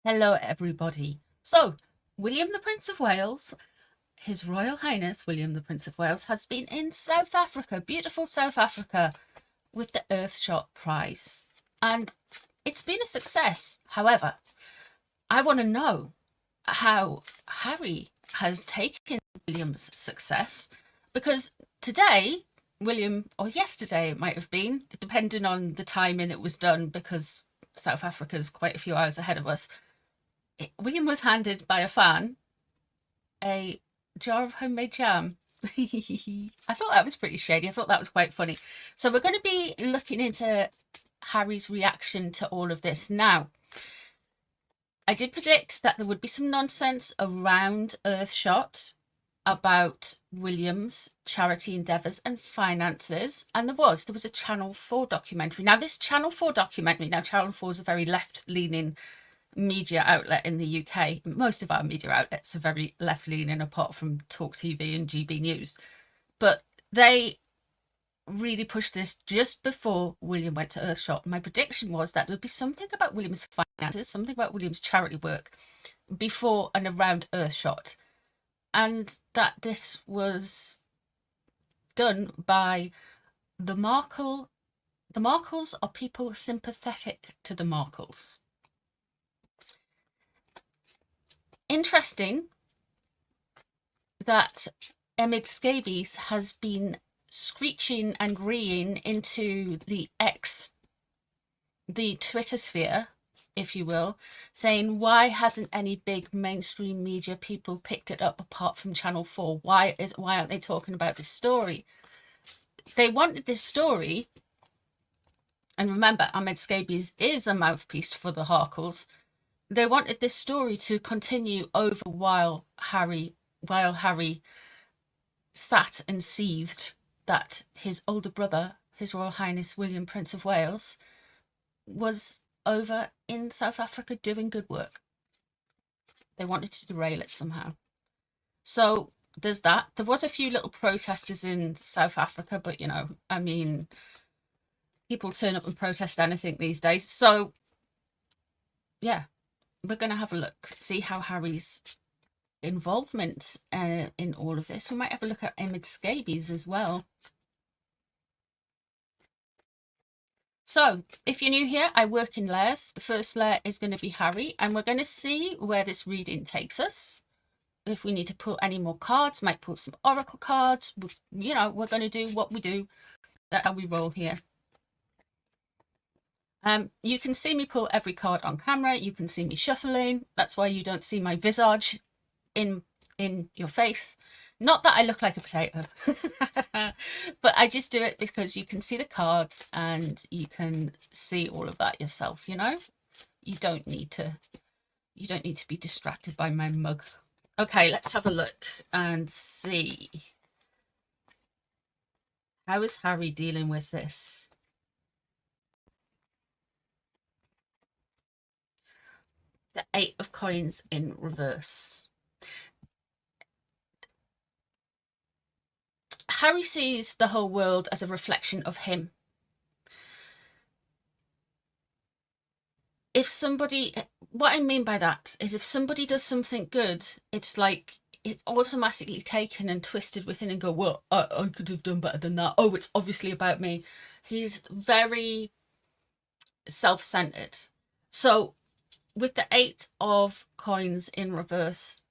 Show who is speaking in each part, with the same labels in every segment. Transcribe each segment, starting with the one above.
Speaker 1: Hello, everybody. So, William the Prince of Wales, His Royal Highness William the Prince of Wales, has been in South Africa, beautiful South Africa, with the Earthshot Prize. And it's been a success. However, I want to know how Harry has taken William's success, because today, William, or yesterday it might have been, depending on the timing it was done, because South Africa's quite a few hours ahead of us, William was handed by a fan a jar of homemade jam. I thought that was pretty shady. I thought that was quite funny. So we're going to be looking into Harry's reaction to all of this. Now, I did predict that there would be some nonsense around Earthshot about William's charity endeavours and finances, and there was a Channel 4 documentary. Now, this Channel 4 documentary, Channel 4 is a very left-leaning media outlet in the UK. Most of our media outlets are very left-leaning, apart from Talk TV and GB News. But they really pushed this just before William went to Earthshot. My prediction was that there would be something about William's finances, something about William's charity work before and around Earthshot. And that this was done by the Markle. The Markles are people sympathetic to the Markles. Interesting that Emid Scabies has been screeching and reeing into the Twitter sphere, if you will, saying, why hasn't any big mainstream media people picked it up apart from Channel 4? Why aren't they talking about this story? They wanted this story, and remember, Emid Scabies is a mouthpiece for the Harkles. They wanted this story to continue over while Harry sat and seethed that his older brother, His Royal Highness William, Prince of Wales, was over in South Africa doing good work. They wanted to derail it somehow. So there's that. There was a few little protesters in South Africa, but I mean, people turn up and protest anything these days. So yeah, we're going to have a look, see how Harry's involvement in all of this. We might have a look at Emid Scabies as well. So if you're new here, I work in layers. The first layer is going to be Harry, and we're going to see where this reading takes us. If we need to pull any more cards, might pull some oracle cards. We're going to do what we do. That's how we roll here. You can see me pull every card on camera. You can see me shuffling. That's why you don't see my visage in your face. Not that I look like a potato, but I just do it because you can see the cards and you can see all of that yourself. You don't need to be distracted by my mug. Okay, let's have a look and see. How is Harry dealing with this? The 8 of Coins in reverse. Harry sees the whole world as a reflection of him. What I mean by that is, if somebody does something good, it's like it's automatically taken and twisted within and go, well, I could have done better than that. Oh, it's obviously about me. He's very self-centered. So with the 8 of Coins in reverse,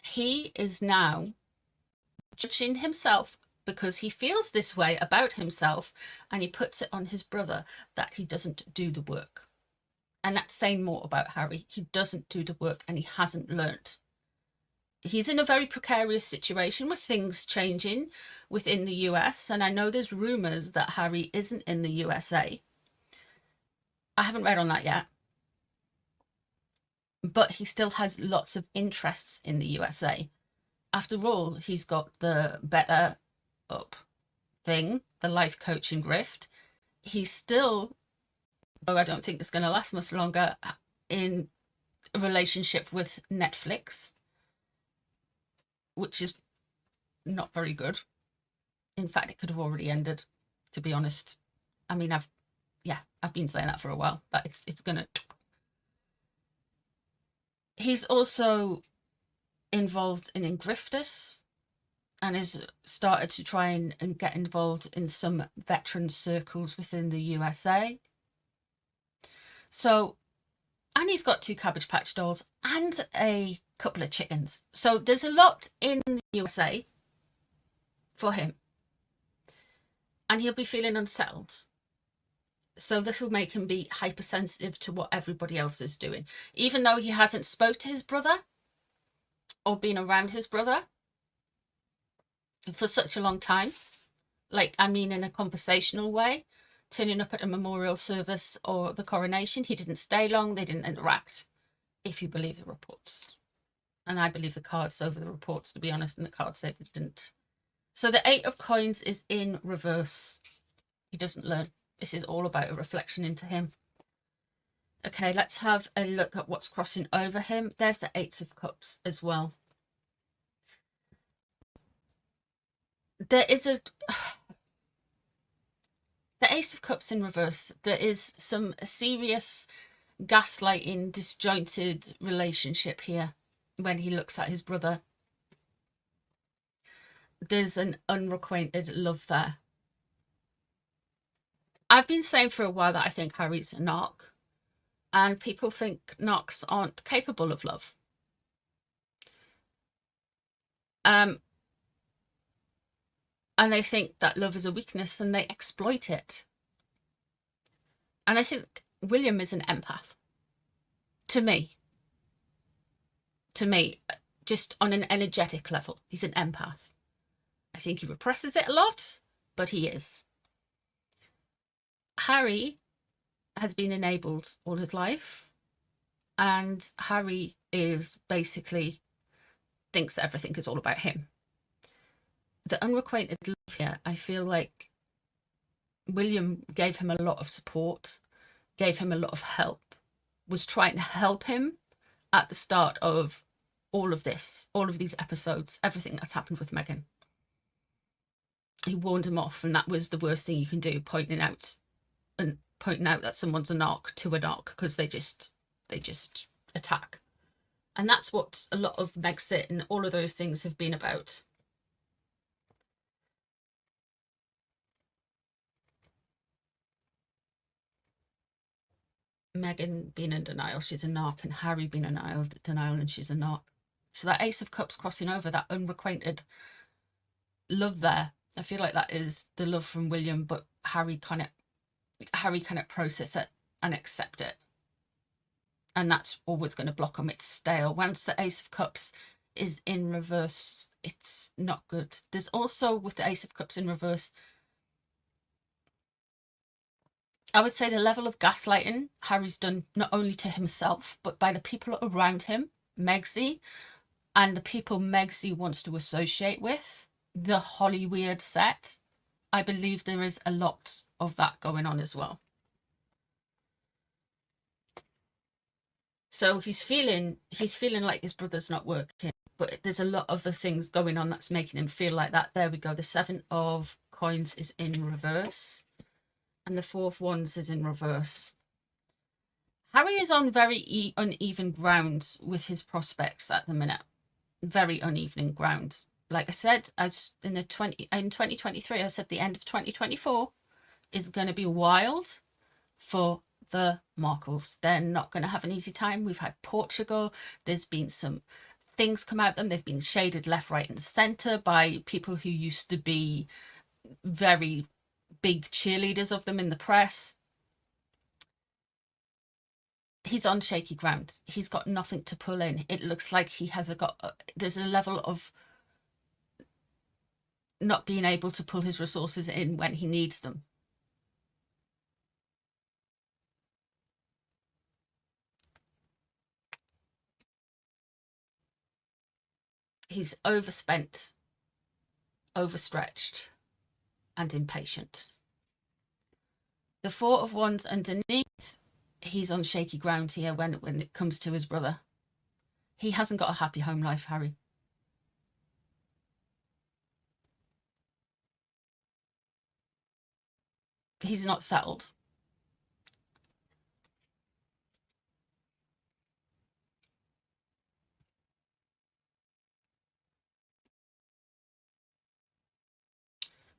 Speaker 1: he is now judging himself because he feels this way about himself, and he puts it on his brother that he doesn't do the work. And that's saying more about Harry. He doesn't do the work and he hasn't learnt. He's in a very precarious situation with things changing within the US. And I know there's rumours that Harry isn't in the USA. I haven't read on that yet. But he still has lots of interests in the USA. After all, he's got the Better Up thing, the life coaching grift. He's still, though I don't think it's going to last much longer, in a relationship with Netflix, which is not very good. In fact, it could have already ended, to be honest. I mean, I've been saying that for a while, but it's gonna. He's also involved in grifters and has started to try and get involved in some veteran circles within the USA. So, and he's got 2 Cabbage Patch dolls and a couple of chickens. So there's a lot in the USA for him. And he'll be feeling unsettled. So this will make him be hypersensitive to what everybody else is doing. Even though he hasn't spoke to his brother or been around his brother for such a long time. Like, I mean, in a conversational way, turning up at a memorial service or the coronation. He didn't stay long. They didn't interact, if you believe the reports. And I believe the cards over the reports, to be honest, and the cards say they didn't. So the 8 of coins is in reverse. He doesn't learn. This is all about a reflection into him. Okay, let's have a look at what's crossing over him. There's the 8 of cups as well. There is the Ace of Cups in reverse. There is some serious gaslighting, disjointed relationship here when he looks at his brother. There's an unrequited love there. I've been saying for a while that I think Harry's a narc, and people think narcs aren't capable of love. And they think that love is a weakness and they exploit it. And I think William is an empath. To me, just on an energetic level, he's an empath. I think he represses it a lot, but he is. Harry has been enabled all his life, and Harry is basically thinks that everything is all about him. The unrequited love here, I feel like William gave him a lot of support, gave him a lot of help, was trying to help him at the start of all of this, all of these episodes, everything that's happened with Meghan. He warned him off, and that was the worst thing you can do, pointing out that someone's a narc to a narc, because they just attack. And that's what a lot of Megsy and all of those things have been about. Meghan being in denial, she's a narc, and Harry being in denial, and she's a narc. So that Ace of Cups crossing over, that unrequited love there, I feel like that is the love from William, but Harry cannot process it and accept it. And that's always going to block him. It's stale. Once the Ace of Cups is in reverse, it's not good. There's also, with the Ace of Cups in reverse, I would say the level of gaslighting Harry's done not only to himself, but by the people around him, Megsy, and the people Megsy wants to associate with, the Hollyweird set. I believe there is a lot of that going on as well. So he's feeling like his brother's not working, but there's a lot of the things going on that's making him feel like that. There we go. The 7 of coins is in reverse, and the 4 of wands is in reverse. Harry is on very uneven ground with his prospects at the minute. Very uneven ground. Like I said, in 2023, I said the end of 2024 is going to be wild for the Markles. They're not going to have an easy time. We've had Portugal. There's been some things come out of them. They've been shaded left, right and centre by people who used to be very big cheerleaders of them in the press. He's on shaky ground. He's got nothing to pull in. It looks like he has there's a level of not being able to pull his resources in when he needs them. He's overspent, overstretched, and impatient. The 4 of wands underneath, he's on shaky ground here when it comes to his brother. He hasn't got a happy home life, Harry. He's not settled.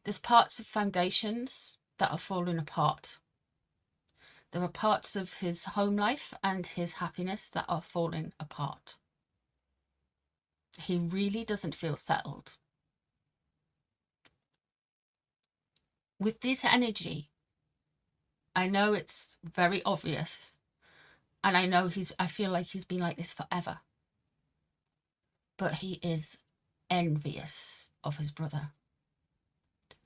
Speaker 1: There's parts of foundations that are falling apart. There are parts of his home life and his happiness that are falling apart. He really doesn't feel settled. With this energy, I know it's very obvious, and I know I feel like he's been like this forever. But he is envious of his brother.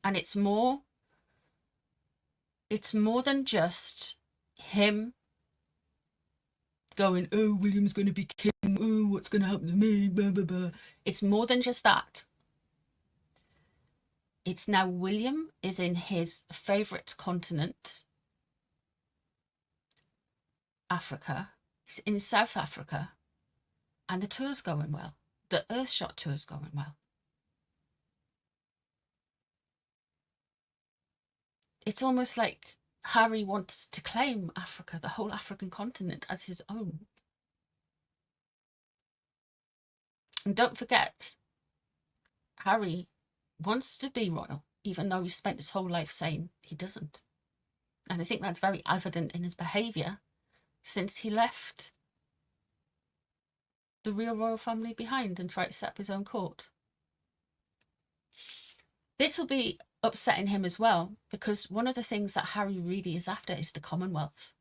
Speaker 1: And it's more than just him going, oh, William's going to be king, oh, what's going to happen to me, blah, blah, blah. It's more than just that. It's now William is in his favourite continent, Africa. He's in South Africa, and the tour's going well. The Earthshot tour's going well. It's almost like Harry wants to claim Africa, the whole African continent, as his own. And don't forget, Harry wants to be royal, even though he spent his whole life saying he doesn't. And I think that's very evident in his behaviour since he left the real royal family behind and tried to set up his own court. This will be upsetting him as well, because one of the things that Harry really is after is the Commonwealth.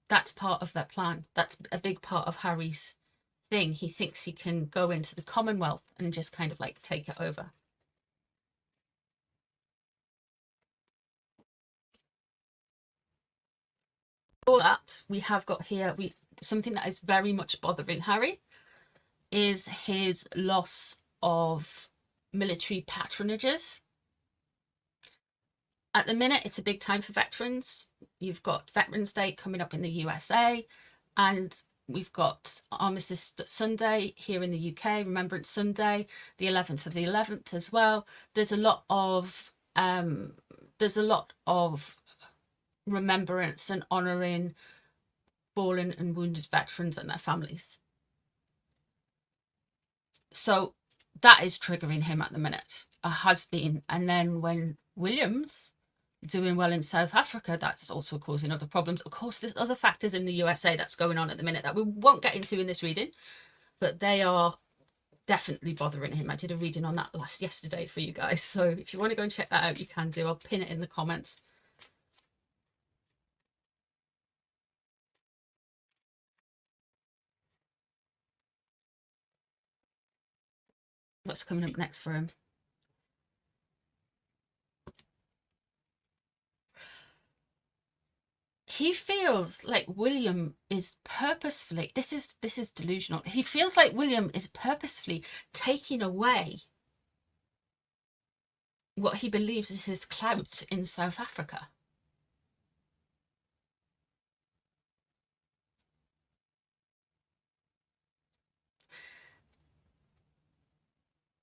Speaker 1: That's part of their plan. That's a big part of Harry's thing. He thinks he can go into the Commonwealth and just kind of like take it over. For that, we have got here, something that is very much bothering Harry is his loss of military patronages. At the minute, it's a big time for veterans. You've got Veterans Day coming up in the USA, and we've got Armistice Sunday here in the UK, Remembrance Sunday, the 11th of the 11th as well. There's a lot of remembrance and honouring fallen and wounded veterans and their families. So that is triggering him at the minute, has been. And then when William's doing well in South Africa, that's also causing other problems. Of course, there's other factors in the USA that's going on at the minute that we won't get into in this reading, but they are definitely bothering him. I did a reading on that yesterday for you guys, so if you want to go and check that out, you can do. I'll pin it in the comments. What's coming up next for him? He feels like William is purposefully, this is delusional. He feels like William is purposefully taking away what he believes is his clout in South Africa.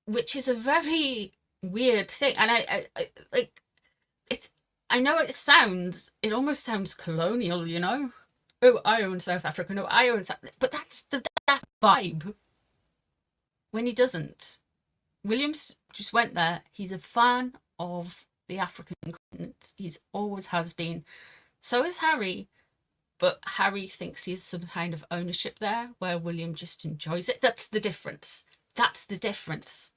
Speaker 1: Which is a very weird thing. And I like, it's, I know it almost sounds colonial, you know? Oh, I own South Africa. No, I own South, but that's that vibe. When he doesn't. Williams just went there. He's a fan of the African continent. He's always has been. So is Harry. But Harry thinks he's some kind of ownership there, where William just enjoys it. That's the difference. That's the difference.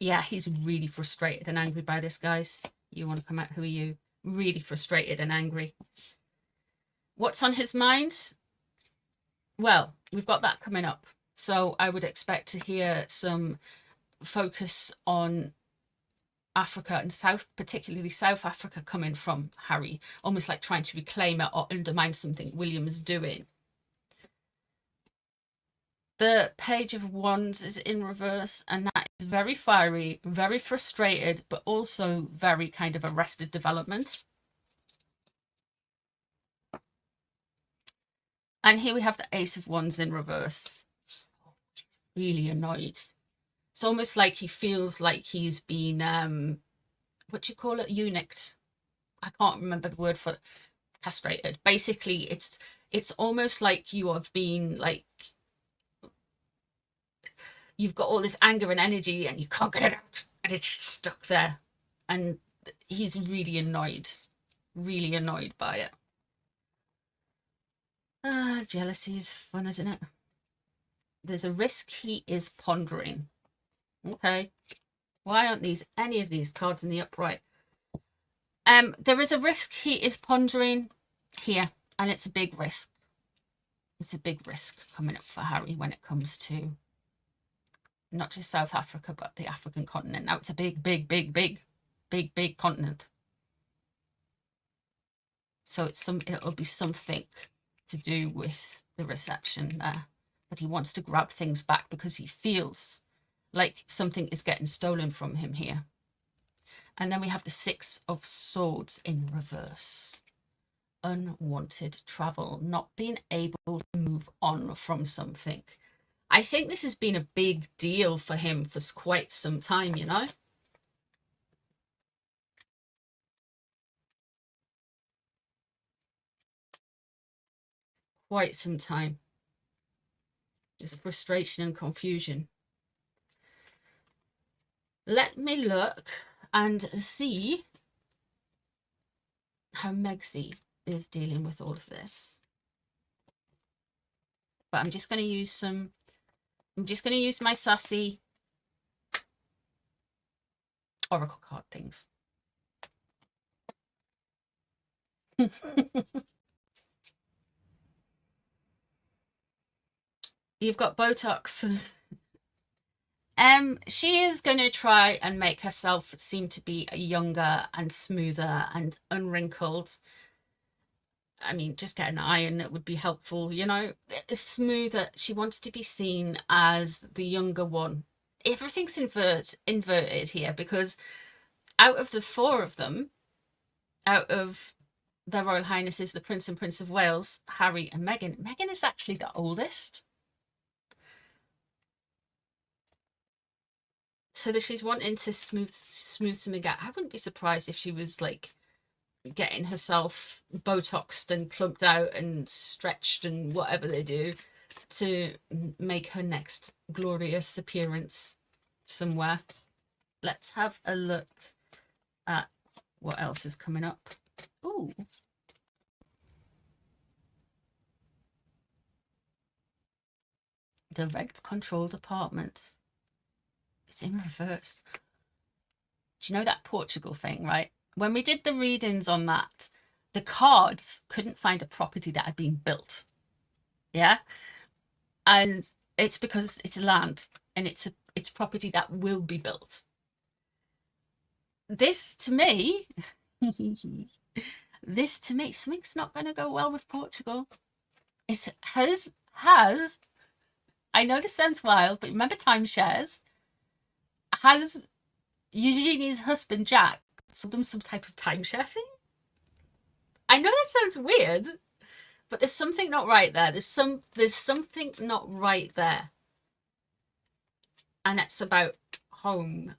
Speaker 1: Yeah, he's really frustrated and angry by this, guys. You want to come out? Who are you? Really frustrated and angry. What's on his mind? Well, we've got that coming up. So I would expect to hear some focus on Africa and particularly South Africa coming from Harry, almost like trying to reclaim it or undermine something William is doing. The Page of Wands is in reverse, and that is very fiery, very frustrated, but also very kind of arrested development. And here we have the Ace of Wands in reverse. Really annoyed. It's almost like he feels like he's been, what do you call it? Eunuched. I can't remember the word for it. castrated. Basically, it's almost like you have been like, you've got all this anger and energy and you can't get it out, and it's just stuck there. And he's really annoyed by it. Jealousy is fun, isn't it? There's a risk he is pondering. Okay. Why aren't any of these cards in the upright? There is a risk he is pondering here, and it's a big risk. It's a big risk coming up for Harry when it comes to not just South Africa, but the African continent. Now, it's a big continent. So it'll be something to do with the reception there. But he wants to grab things back because he feels like something is getting stolen from him here. And then we have the Six of Swords in reverse. Unwanted travel, not being able to move on from something. I think this has been a big deal for him for quite some time, you know? Quite some time. Just frustration and confusion. Let me look and see how Megsy is dealing with all of this. But I'm just going to use my sassy oracle card things. You've got Botox. She is going to try and make herself seem to be younger and smoother and unwrinkled. I mean, just get an iron, that would be helpful, you know. Smoother. She wants to be seen as the younger one. Everything's inverted here, because out of the four of them, out of their Royal Highnesses, the Prince and Prince of Wales, Harry and Meghan, Meghan is actually the oldest. So that she's wanting to smooth something out. I wouldn't be surprised if she was like getting herself Botoxed and plumped out and stretched and whatever they do to make her next glorious appearance somewhere. Let's have a look at what else is coming up. Ooh. Direct control department. It's in reverse. Do you know that Portugal thing, right? When we did the readings on that, the cards couldn't find a property that had been built. Yeah. And it's because it's land and it's property that will be built. This to me, something's not going to go well with Portugal. It has, I know this sounds wild, but remember timeshares? Has Eugenie's husband Jack sold them some type of timeshare thing? I know that sounds weird, but there's something not right there. There's something not right there. And that's about home.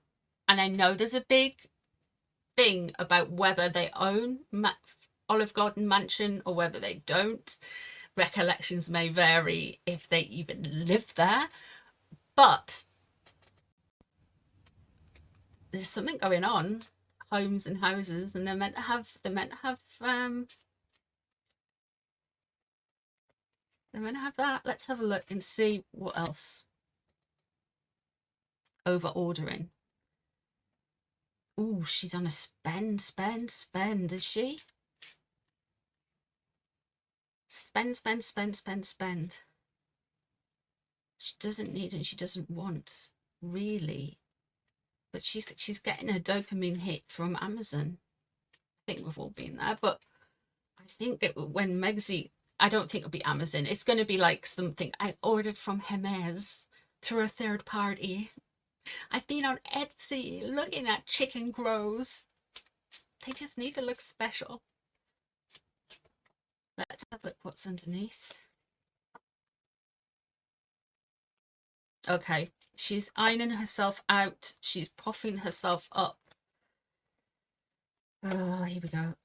Speaker 1: And I know there's a big thing about whether they own Olive Garden Mansion or whether they don't. Recollections may vary if they even live there. But there's something going on, homes and houses, and they're meant to have that. Let's have a look and see what else. Over ordering. Ooh, she's on a spend, is she? Spend. She doesn't need and she doesn't want, really. But she's getting a dopamine hit from Amazon. I think we've all been there. But I think when Megsy, I don't think it'll be Amazon. It's going to be like something I ordered from Hermes through a third party. I've been on Etsy looking at chicken grows. They just need to look special. Let's have a look what's underneath. Okay, she's ironing herself out. She's puffing herself up. Oh, here we go.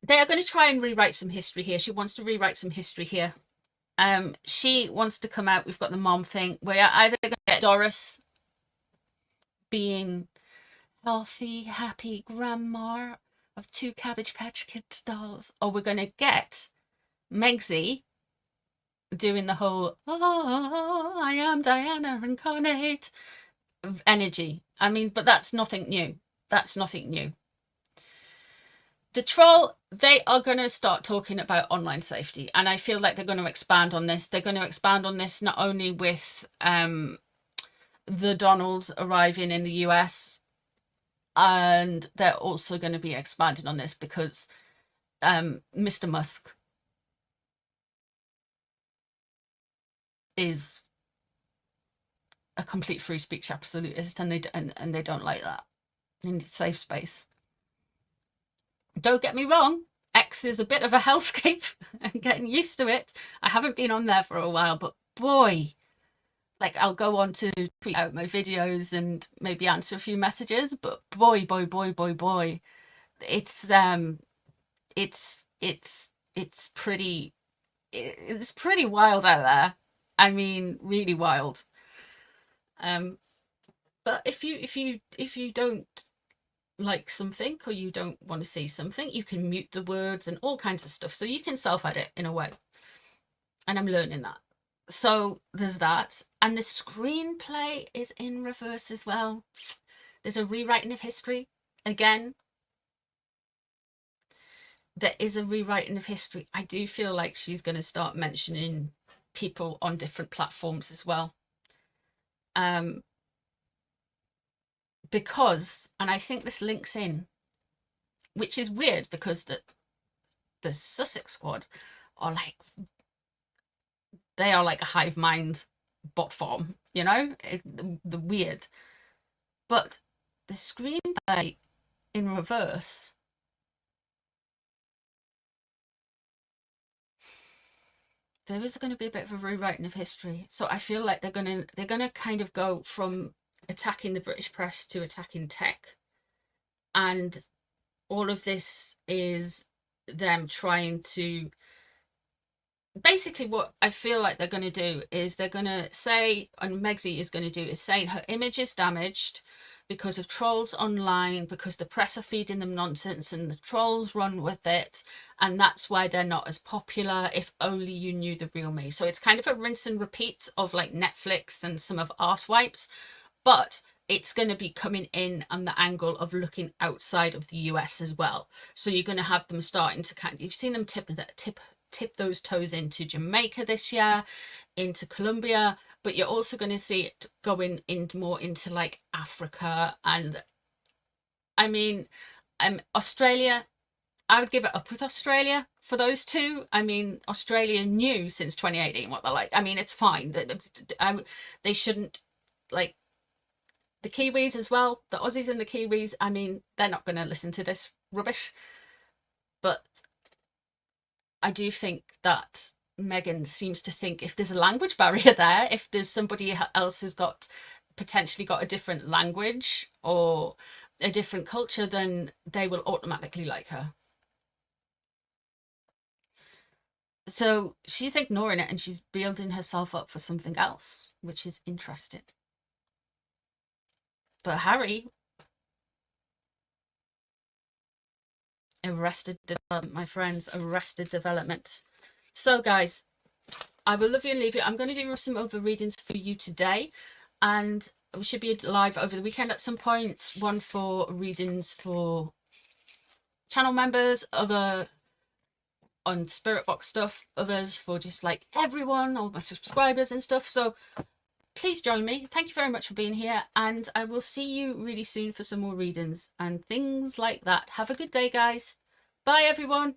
Speaker 1: they are going to try and rewrite some history here. She wants to rewrite some history here. She wants to come out. We've got the mom thing. We're either going to get Doris being healthy, happy grandma of 2 Cabbage Patch Kids dolls, or we're going to get Megsy doing the whole "oh, I am Diana incarnate" energy. I mean, but that's nothing new. That's nothing new. The troll, they are going to start talking about online safety, and I feel like they're going to expand on this. They're going to expand on this not only with the Donalds arriving in the US, and they're also going to be expanding on this because Mr. Musk is a complete free speech absolutist, and they don't like that. They need safe space. Don't get me wrong, X is a bit of a hellscape. I'm getting used to it. I haven't been on there for a while, but boy, like, I'll go on to tweet out my videos and maybe answer a few messages, but boy, it's pretty wild out there. I mean, really wild. But if you don't like something, or you don't want to see something, you can mute the words and all kinds of stuff, so you can self-edit in a way, and I'm learning that. So there's that, and the screenplay is in reverse as well. There's a rewriting of history again. There is a rewriting of history. I do feel like she's going to start mentioning people on different platforms as well, because, and I think this links in, which is weird because the Sussex squad are like, they are like a hive mind bot farm, you know, the weird. But the screenplay in reverse, there is going to be a bit of a rewriting of history. So I feel like they're going to kind of go from attacking the British press to attacking tech, and all of this is them trying to, basically what I feel like they're going to do is they're going to say, and Megsy is going to do, is saying her image is damaged because of trolls online, because the press are feeding them nonsense and the trolls run with it, and that's why they're not as popular. If only you knew the real me. So it's kind of a rinse and repeat of like Netflix and some of Arsewipes, but it's going to be coming in on the angle of looking outside of the US as well. So you're going to have them starting to kind of, you've seen them tip those toes into Jamaica this year, into Colombia, but you're also going to see it going in more into like Africa, and I mean, Australia. I would give it up with Australia for those two. I mean, Australia knew since 2018 what they're like. I mean, it's fine. They shouldn't, like, the Kiwis as well, the Aussies and the Kiwis, I mean, they're not going to listen to this rubbish. But I do think that Meghan seems to think if there's a language barrier there, if there's somebody else who's potentially got a different language or a different culture, then they will automatically like her. So she's ignoring it and she's building herself up for something else, which is interesting. But Harry, arrested development, my friends, arrested development. So guys, I will love you and leave you. I'm going to do some other readings for you today, and we should be live over the weekend at some point. One for readings for channel members, other on Spirit Box stuff, others for just like everyone, all my subscribers and stuff. So please join me. Thank you very much for being here, and I will see you really soon for some more readings and things like that. Have a good day, guys. Bye, everyone.